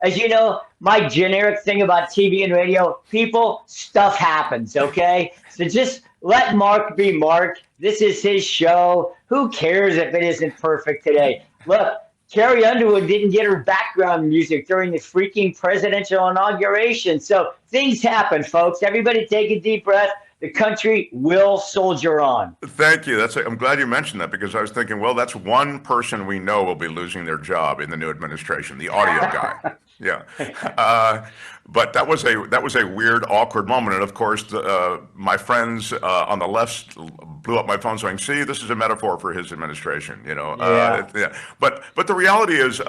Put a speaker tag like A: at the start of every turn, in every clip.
A: as you know, my generic thing about TV and radio, people, stuff happens, okay? So just let Mark be Mark. This is his show. Who cares if it isn't perfect today? Look, Carrie Underwood didn't get her background music during the freaking presidential inauguration. So things happen, folks. Everybody take a deep breath. The country will soldier on.
B: Thank you. I'm glad you mentioned that because I was thinking, well, that's one person we know will be losing their job in the new administration, the audio guy. Yeah, but that was a weird, awkward moment, and of course, my friends on the left blew up my phone saying, "See, this is a metaphor for his administration." Yeah. But the reality is.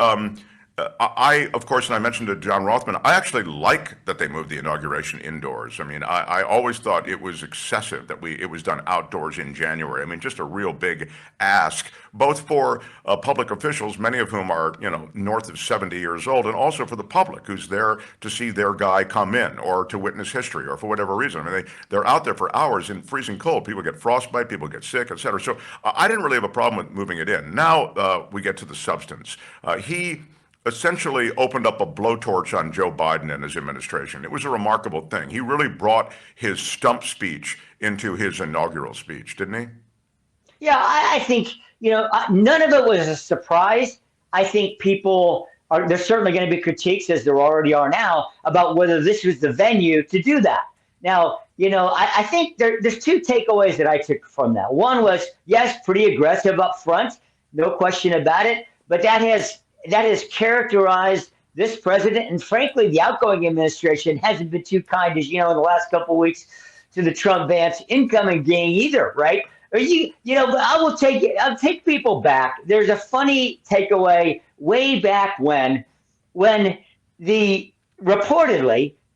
B: I, of course, and I mentioned to John Rothman, I actually like that they moved the inauguration indoors. I mean, I always thought it was excessive that it was done outdoors in January. I mean, just a real big ask, both for public officials, many of whom are, north of 70 years old, and also for the public who's there to see their guy come in or to witness history or for whatever reason. I mean, they're out there for hours in freezing cold. People get frostbite, people get sick, et cetera. So I didn't really have a problem with moving it in. Now we get to the substance. He essentially opened up a blowtorch on Joe Biden and his administration. It was a remarkable thing. He really brought his stump speech into his inaugural speech, didn't he?
A: Yeah, I think, none of it was a surprise. I think there's certainly going to be critiques, as there already are now, about whether this was the venue to do that. Now, I think there's two takeaways that I took from that. One was, yes, pretty aggressive up front, no question about it, but that has characterized this president, and frankly, the outgoing administration hasn't been too kind, as you know, in the last couple of weeks to the Trump-Vance incoming gang either, right? Or I'll take people back. There's a funny takeaway way back when reportedly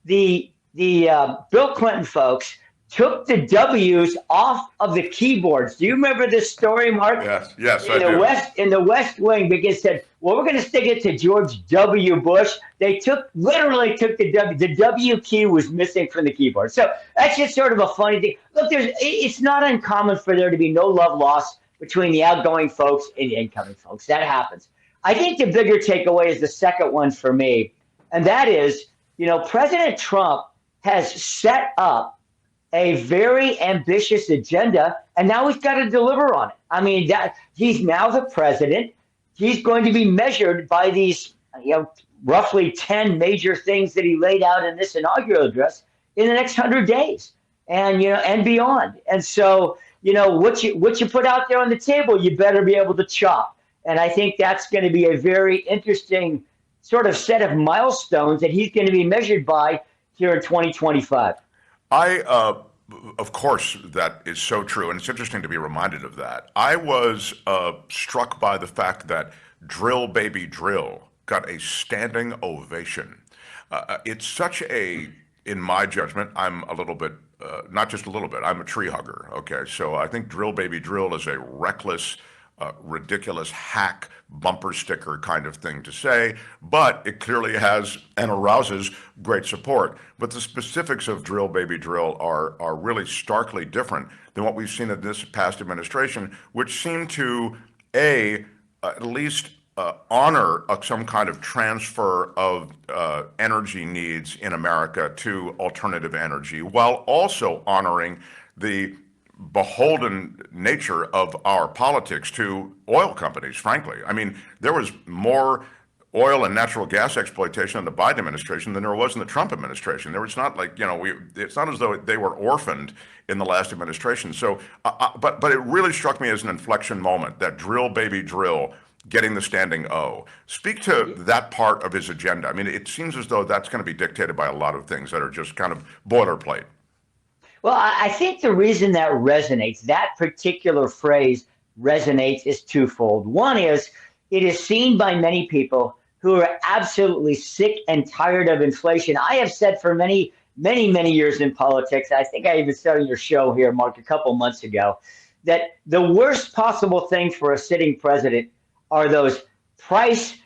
A: the Bill Clinton folks took the W's off of the keyboards. Do you remember this story, Mark?
B: Yes, I do.
A: In the West Wing, because said, well, we're going to stick it to George W. Bush. They literally took the W. The W key was missing from the keyboard. So that's just sort of a funny thing. Look, it's not uncommon for there to be no love lost between the outgoing folks and the incoming folks. That happens. I think the bigger takeaway is the second one for me, and that is, President Trump has set up a very ambitious agenda, and now he's got to deliver on it. I mean, that he's now the president. He's going to be measured by these, roughly 10 major things that he laid out in this inaugural address in the next 100 days, and and beyond. And so, what you put out there on the table, you better be able to chop. And I think that's going to be a very interesting sort of set of milestones that he's going to be measured by here in 2025.
B: Of course, that is so true, and it's interesting to be reminded of that. I was struck by the fact that Drill Baby Drill got a standing ovation. It's such in my judgment, I'm a little bit, not just a little bit, I'm a tree hugger, okay? So I think Drill Baby Drill is a reckless, ridiculous hack bumper sticker kind of thing to say, but it clearly has and arouses great support. But the specifics of Drill Baby Drill are really starkly different than what we've seen in this past administration, which seemed to at least honor some kind of transfer of energy needs in America to alternative energy, while also honoring the beholden nature of our politics to oil companies, frankly. I mean, there was more oil and natural gas exploitation in the Biden administration than there was in the Trump administration. It's not like, it's not as though they were orphaned in the last administration. So, but it really struck me as an inflection moment, that Drill Baby Drill getting the standing O. Speak to that part of his agenda. I mean, it seems as though that's going to be dictated by a lot of things that are just kind of boilerplate.
A: Well, I think the reason that resonates, that particular phrase resonates, is twofold. One is it is seen by many people who are absolutely sick and tired of inflation. I have said for many, many, many years in politics, I think I even started your show here, Mark, a couple months ago, that the worst possible thing for a sitting president are those price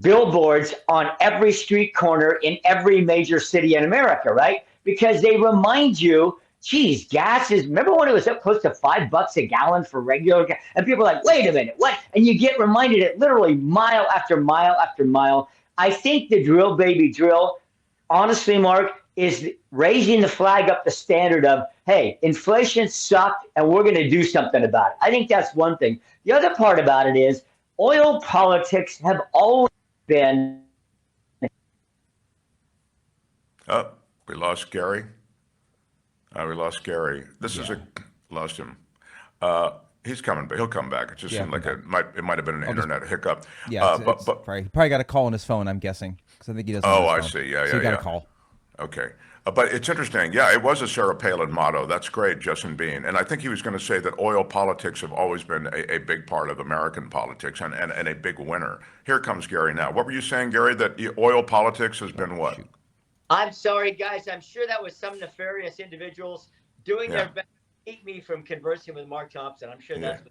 A: billboards on every street corner in every major city in America, right? Because they remind you, geez, gas is, remember when it was up close to $5 a gallon for regular gas? And people are like, wait a minute, what? And you get reminded it literally mile after mile after mile I think the drill, baby, drill, honestly, Mark, is raising the flag up the standard of, hey, inflation sucked and we're going to do something about it. I think that's one thing. The other part about it is oil politics have always been.
B: Oh, we lost Gary. We lost Gary. This is
C: Yeah.
B: lost him. He's coming, but he'll come back. It just
C: Yeah,
B: seemed like
C: okay.
B: it might have been an internet hiccup.
C: Yeah,
B: But
C: probably, he probably got a call on his phone, I'm guessing, because I think he doesn't
B: oh,
C: have
B: I
C: his phone.
B: see. Yeah,
C: So he
B: yeah,
C: got
B: yeah.
C: a call.
B: Okay. But it's interesting. Yeah, it was a Sarah Palin motto. That's great, Justin Bean. And I think he was going to say that oil politics have always been a big part of American politics and a big winner. Here comes Gary now. What were you saying, Gary, that oil politics has been what?
C: Shoot.
D: I'm sorry, guys. I'm sure that was some nefarious individuals doing
B: Yeah.
D: their best to keep me from conversing with Mark Thompson. I'm sure that's.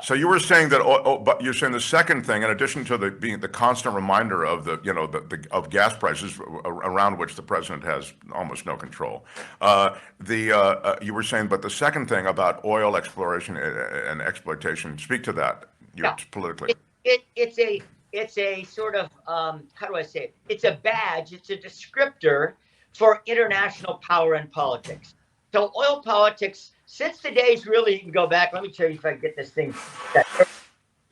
B: So you were saying that, but you're saying the second thing, in addition to being the constant reminder of of gas prices around which the president has almost no control. You were saying, but the second thing about oil exploration and exploitation. Speak to that.
D: Yeah.
B: Politically.
D: It's a sort of how do I say it? It's a badge. It's a descriptor for international power and politics. So oil politics, since the days really, you can go back. Let me tell you if I can get this thing.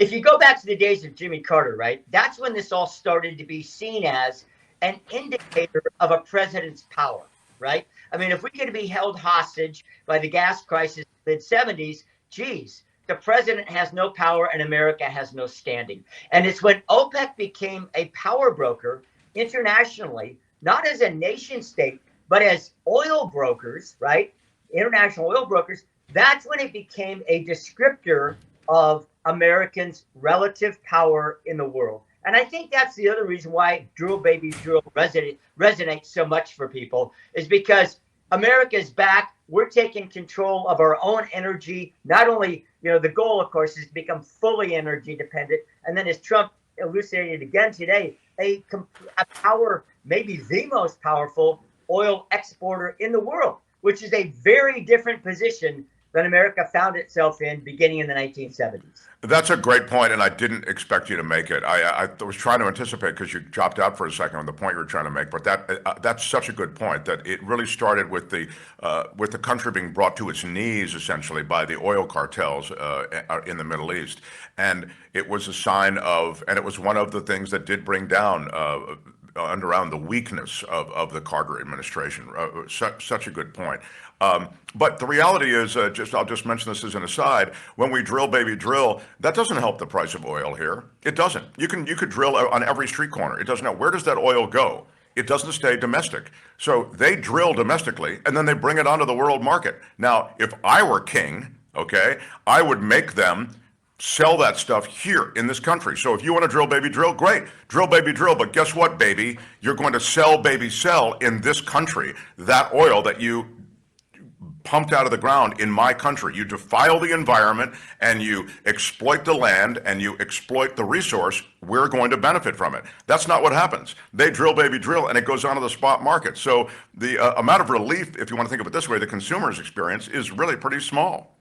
D: If you go back to the days of Jimmy Carter, right? That's when this all started to be seen as an indicator of a president's power, right? I mean, if we could be held hostage by the gas crisis in the mid-70s, geez, the president has no power and America has no standing. And it's when OPEC became a power broker internationally, not as a nation state, but as oil brokers, right? International oil brokers, that's when it became a descriptor of Americans' relative power in the world. And I think that's the other reason why drill baby drill resonates so much for people, is because America's back. We're taking control of our own energy. Not only, the goal, of course, is to become fully energy dependent. And then as Trump elucidated again today, a power, maybe the most powerful oil exporter in the world, which is a very different position than America found itself in beginning in the 1970s.
B: That's a great point, and I didn't expect you to make it. I was trying to anticipate because you dropped out for a second on the point you were trying to make. But that's such a good point, that it really started with the country being brought to its knees essentially by the oil cartels in the Middle East, and it was a sign of, and it was one of the things that did bring down around the weakness of the Carter administration. Such a good point. But the reality is, I'll just mention this as an aside, when we drill, baby, drill, that doesn't help the price of oil here. It doesn't. You could drill on every street corner. It doesn't help. Where does that oil go? It doesn't stay domestic. So they drill domestically, and then they bring it onto the world market. Now, if I were king, okay, I would make them sell that stuff here in this country. So if you want to drill, baby, drill, great. Drill, baby, drill. But guess what, baby? You're going to sell, baby, sell in this country that oil that you pumped out of the ground in my country. You defile the environment and you exploit the land and you exploit the resource. We're going to benefit from it. That's not what happens. They drill, baby, drill, and it goes onto the spot market. So the amount of relief, if you want to think of it this way, the consumer's experience is really pretty small.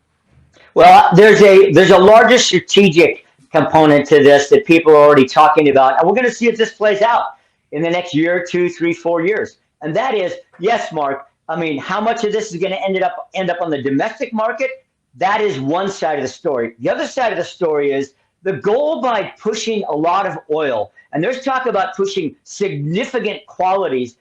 A: Well, there's a larger strategic component to this that people are already talking about, and we're going to see if this plays out in the next year, 2, 3, 4 years. And that is, yes, Mark. I mean, how much of this is going to end up on the domestic market? That is one side of the story. The other side of the story is the goal by pushing a lot of oil, and there's talk about pushing significant quantities,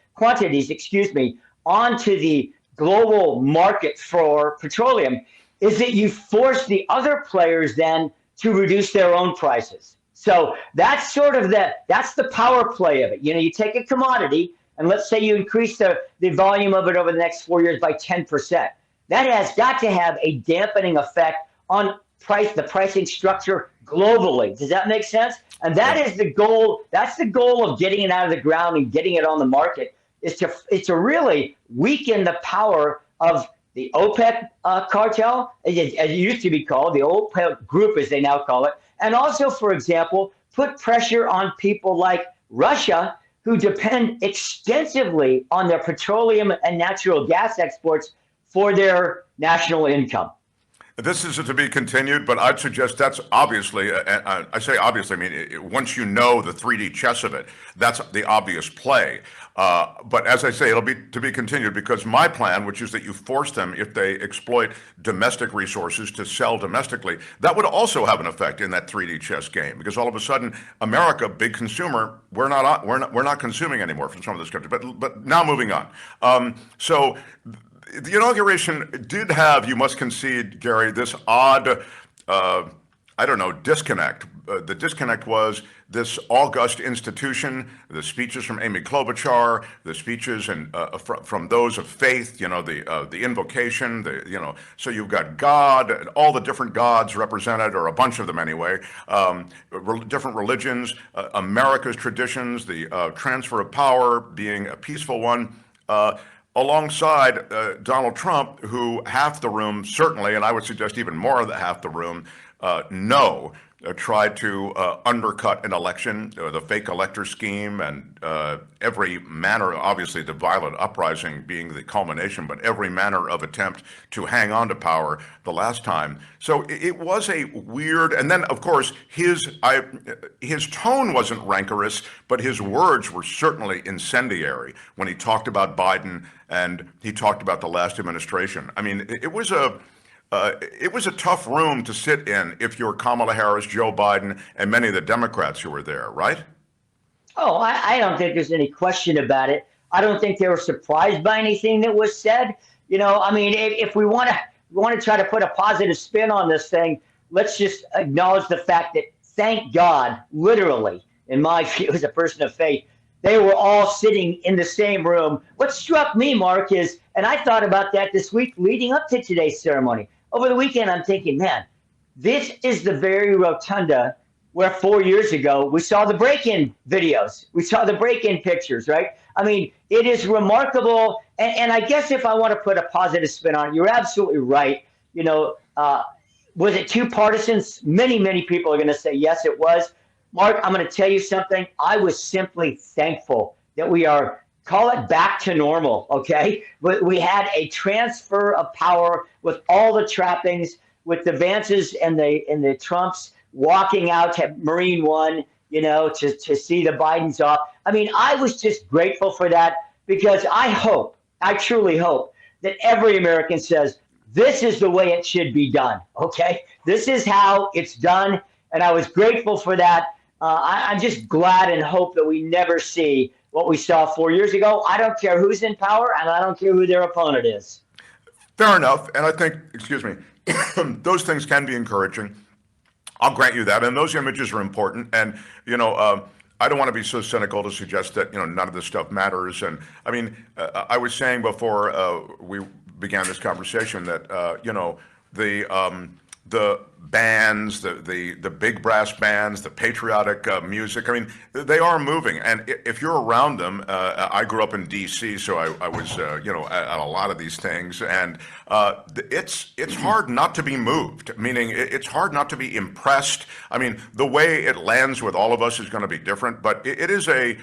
A: onto the global market for petroleum, is that you force the other players then to reduce their own prices. So that's sort of that's the power play of it. You take a commodity, and let's say you increase the volume of it over the next 4 years by 10%. That has got to have a dampening effect on the pricing structure globally. Does that make sense? And that is the goal. That's the goal of getting it out of the ground and getting it on the market, is to really weaken the power of the OPEC cartel, as it used to be called, the OPEC group as they now call it, and also, for example, put pressure on people like Russia, who depend extensively on their petroleum and natural gas exports for their national income.
B: This is to be continued, but I'd suggest that's obviously, I say obviously, I mean, once you know the 3D chess of it, that's the obvious play. But as I say, it'll be to be continued because my plan, which is that you force them, if they exploit domestic resources to sell domestically, that would also have an effect in that 3D chess game because all of a sudden, America, big consumer, we're not consuming anymore from some of this country. But now moving on. So the inauguration did have, you must concede, Gary, this odd, I don't know, disconnect. The disconnect was this august institution, the speeches from Amy Klobuchar, the speeches from those of faith, you know, the invocation, so you've got God, all the different gods represented, or a bunch of them anyway, different religions, America's traditions, the transfer of power being a peaceful one. Alongside Donald Trump, who half the room certainly, and I would suggest even more of the half the room, tried to undercut an election, the fake elector scheme, and every manner, obviously the violent uprising being the culmination, but every manner of attempt to hang on to power the last time. So it was a weird, and then of course his tone wasn't rancorous, but his words were certainly incendiary when he talked about Biden and he talked about the last administration. I mean, it was a tough room to sit in if you're Kamala Harris, Joe Biden, and many of the Democrats who were there, right?
A: Oh, I don't think there's any question about it. I don't think they were surprised by anything that was said. You know, I mean, if we want to try to put a positive spin on this thing, let's just acknowledge the fact that, thank God, literally, in my view as a person of faith, they were all sitting in the same room. What struck me, Mark, is, and I thought about that this week leading up to today's ceremony. Over the weekend, I'm thinking, man, this is the very rotunda where 4 years ago we saw the break-in videos. We saw the break-in pictures, right? I mean, it is remarkable. And I guess if I want to put a positive spin on it, you're absolutely right. You know, was it too partisan? Many people are going to say, yes, it was. Mark, I'm going to tell you something. I was simply thankful that we are, call it back to normal, okay? But we had a transfer of power with all the trappings, with the Vances and the Trumps walking out to Marine One, you know, to see the Bidens off. I mean, I was just grateful for that because I truly hope that every American says, this is the way it should be done, okay? This is how it's done, and I was grateful for that. I'm just glad and hope that we never see what we saw 4 years ago. I don't care who's in power, and I don't care who their opponent is.
B: Fair enough. And I think, excuse me, those things can be encouraging. I'll grant you that. And those images are important. And, you know, I don't want to be so cynical to suggest that, you know, none of this stuff matters. And I mean, I was saying before we began this conversation that, you know, the bands, the big brass bands, the patriotic music, I mean, they are moving. And if you're around them, I grew up in D.C., so I was, you know, at a lot of these things. And it's hard not to be moved, meaning it's hard not to be impressed. I mean, the way it lands with all of us is going to be different, but it is a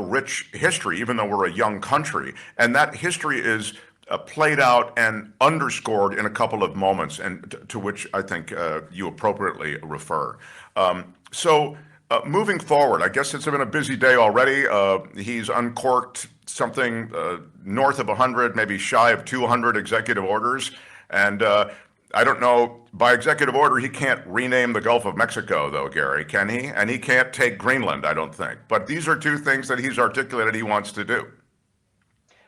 B: rich history, even though we're a young country. And that history is played out and underscored in a couple of moments, and to which I think you appropriately refer. So moving forward, I guess it's been a busy day already. He's uncorked something north of 100, maybe shy of 200 executive orders. And I don't know, by executive order, he can't rename the Gulf of Mexico, though, Gary, can he? And he can't take Greenland, I don't think. But these are two things that he's articulated he wants to do.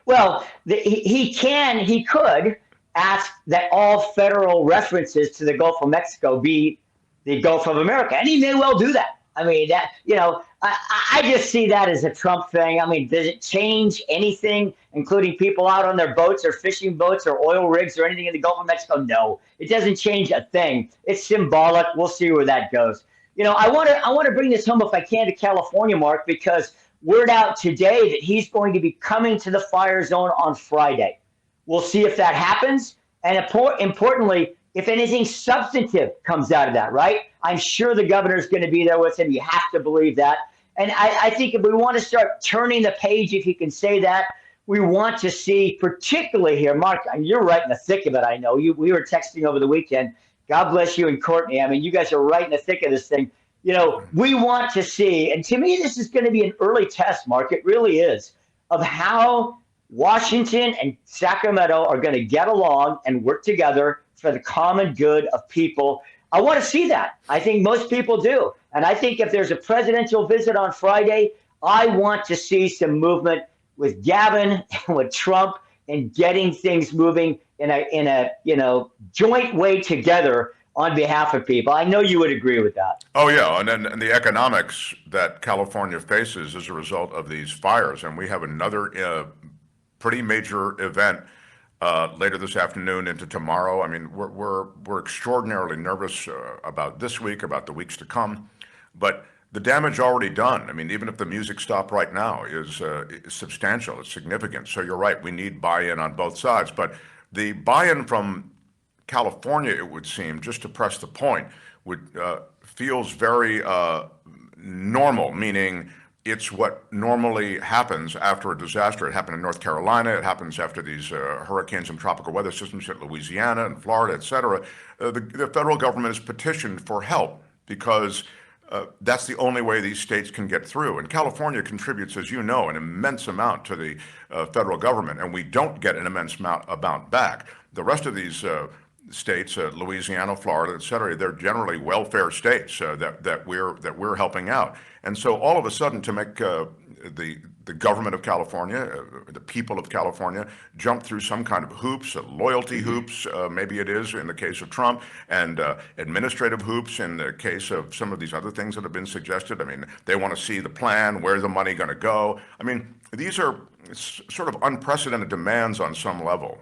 A: Well, he could ask that all federal references to the Gulf of Mexico be the Gulf of America, and he may well do that. I mean, that, you know, I just see that as a Trump thing. I mean, does it change anything, including people out on their boats or fishing boats or oil rigs or anything in the Gulf of Mexico? No, it doesn't change a thing. It's symbolic. We'll see where that goes. You know, I want to bring this home, if I can, to California, Mark, because word out today that he's going to be coming to the fire zone on Friday. We'll see if that happens. And importantly, if anything substantive comes out of that, right? I'm sure the governor's going to be there with him. You have to believe that. And I think if we want to start turning the page, if you can say that, we want to see, particularly here, Mark, you're right in the thick of it. I know we were texting over the weekend. God bless you and Courtney. I mean, you guys are right in the thick of this thing. We want to see, and to me, this is going to be an early test, Mark. It really is, of how Washington and Sacramento are going to get along and work together for the common good of people. I want to see that. I think most people do. And I think if there's a presidential visit on Friday, I want to see some movement with Gavin and with Trump and getting things moving in a joint way together on behalf of people. I know you would agree with that.
B: Oh, yeah. And the economics that California faces as a result of these fires. And we have another pretty major event later this afternoon into tomorrow. I mean, we're extraordinarily nervous about this week, about the weeks to come. But the damage already done, I mean, even if the music stopped right now, is substantial. It's significant. So you're right. We need buy-in on both sides. But the buy-in from California, it would seem, just to press the point, feels very normal, meaning it's what normally happens after a disaster. It happened in North Carolina. It happens after these hurricanes and tropical weather systems hit Louisiana and Florida, et cetera. The federal government has petitioned for help because that's the only way these states can get through. And California contributes, as you know, an immense amount to the federal government, and we don't get an immense amount back. The rest of these states, Louisiana, Florida, et cetera, they're generally welfare states that we're helping out. And so all of a sudden, to make the government of California, the people of California, jump through some kind of hoops, loyalty hoops, maybe it is in the case of Trump, and administrative hoops in the case of some of these other things that have been suggested. I mean, they want to see the plan, where's the money going to go? I mean, these are sort of unprecedented demands on some level.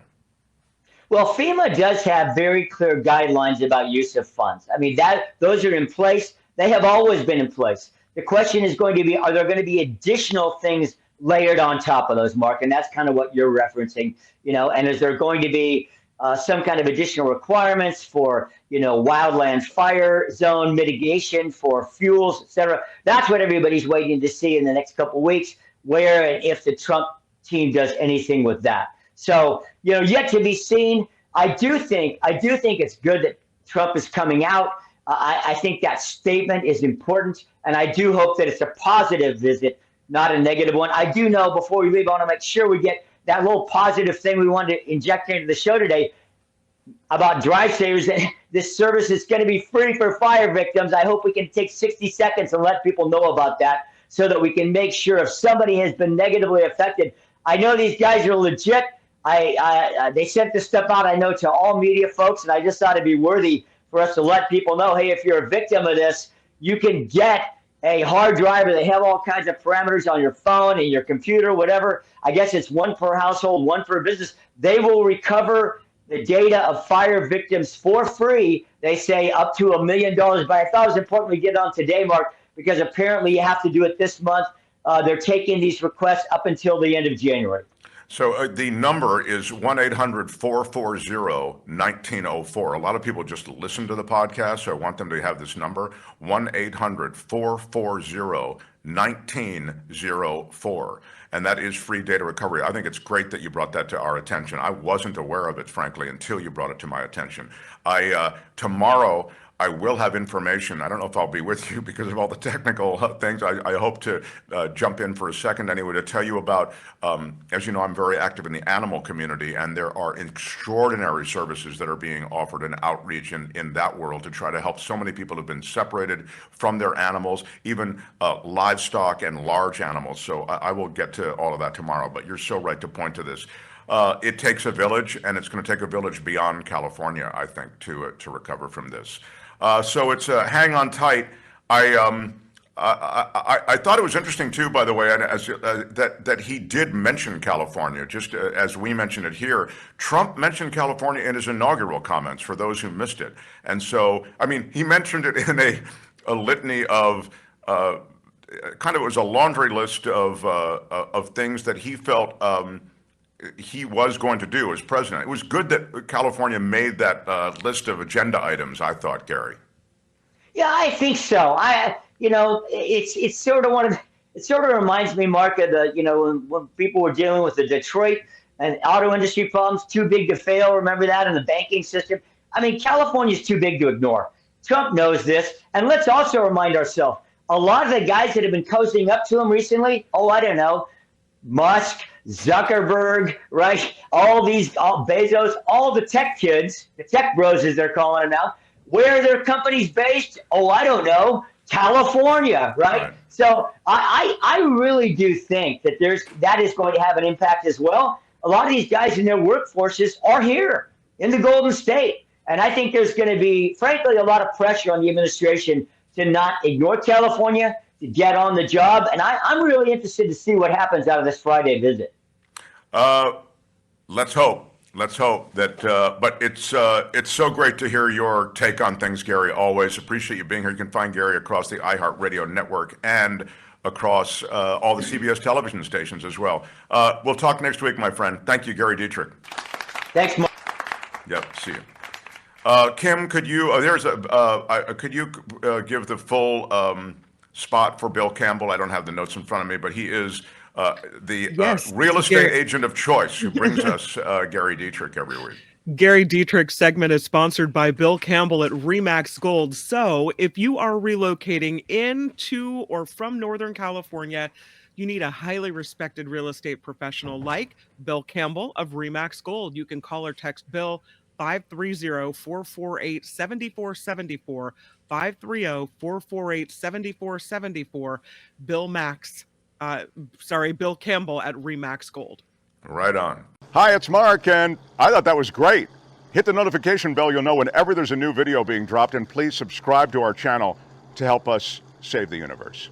A: Well, FEMA does have very clear guidelines about use of funds. I mean, those are in place. They have always been in place. The question is going to be, are there going to be additional things layered on top of those, Mark? And that's kind of what you're referencing, and is there going to be some kind of additional requirements for, wildland fire zone mitigation, for fuels, et cetera? That's what everybody's waiting to see in the next couple of weeks, where and if the Trump team does anything with that. So, yet to be seen. I do think it's good that Trump is coming out. I think that statement is important, and I do hope that it's a positive visit, not a negative one. I do know, before we leave, I want to make sure we get that little positive thing we wanted to inject into the show today about Drive Savers, that this service is going to be free for fire victims. I hope we can take 60 seconds and let people know about that so that we can make sure if somebody has been negatively affected. I know these guys are legit. They sent this stuff out, I know, to all media folks, and I just thought it'd be worthy for us to let people know, hey, if you're a victim of this, you can get a hard drive, or they have all kinds of parameters on your phone and your computer, whatever. I guess it's one per household, one per business. They will recover the data of fire victims for free. They say up to $1 million. But I thought it was important we get on today, Mark, because apparently you have to do it this month. They're taking these requests up until the end of January.
B: So the number is 1-800-440-1904. A lot of people just listen to the podcast, so I want them to have this number, 1-800-440-1904. And that is free data recovery. I think it's great that you brought that to our attention. I wasn't aware of it, frankly, until you brought it to my attention. Tomorrow, I will have information. I don't know if I'll be with you because of all the technical things. I hope to jump in for a second anyway to tell you about, as you know, I'm very active in the animal community, and there are extraordinary services that are being offered and outreach in that world to try to help so many people who have been separated from their animals, even livestock and large animals. So I will get to all of that tomorrow, but you're so right to point to this. It takes a village, and it's going to take a village beyond California, I think, to recover from this. So it's hang on tight. I thought it was interesting too, by the way, that he did mention California, just as we mentioned it here. Trump mentioned California in his inaugural comments, for those who missed it. And so, I mean, he mentioned it in a litany of kind of, it was a laundry list of things that he felt he was going to do as president. It was good that California made that list of agenda items, I thought, Gary.
A: Yeah, I think so. It's sort of It sort of reminds me, Mark, of the, when people were dealing with the Detroit and auto industry problems, too big to fail. Remember that in the banking system? I mean, California's too big to ignore. Trump knows this. And let's also remind ourselves, a lot of the guys that have been cozying up to him recently, I don't know, Musk, Zuckerberg, right? All Bezos, all the tech kids, the tech bros as they're calling them now. Where are their companies based? I don't know. California, right? So I really do think that that is going to have an impact as well. A lot of these guys in their workforces are here in the Golden State. And I think there's going to be, frankly, a lot of pressure on the administration to not ignore California, to get on the job. And I'm really interested to see what happens out of this Friday visit.
B: Let's hope. Let's hope that. But it's so great to hear your take on things, Gary. Always appreciate you being here. You can find Gary across the iHeart Radio network and across all the CBS television stations as well. We'll talk next week, my friend. Thank you, Gary Dietrich.
A: Thanks, Mark.
B: Yep. See you. Kim, could you could you give the full spot for Bill Campbell? I don't have the notes in front of me, but he is the real estate agent of choice who brings us Gary Dietrich every week.
E: Gary Dietrich's segment is sponsored by Bill Campbell at Remax Gold. So if you are relocating into or from Northern California, you need a highly respected real estate professional like Bill Campbell of Remax Gold. You can call or text Bill 530-448-7474, 530-448-7474, Bill Campbell at Remax Gold.
B: Right on. Hi, it's Mark, and I thought that was great. Hit the notification bell. You'll know whenever there's a new video being dropped, and please subscribe to our channel to help us save the universe.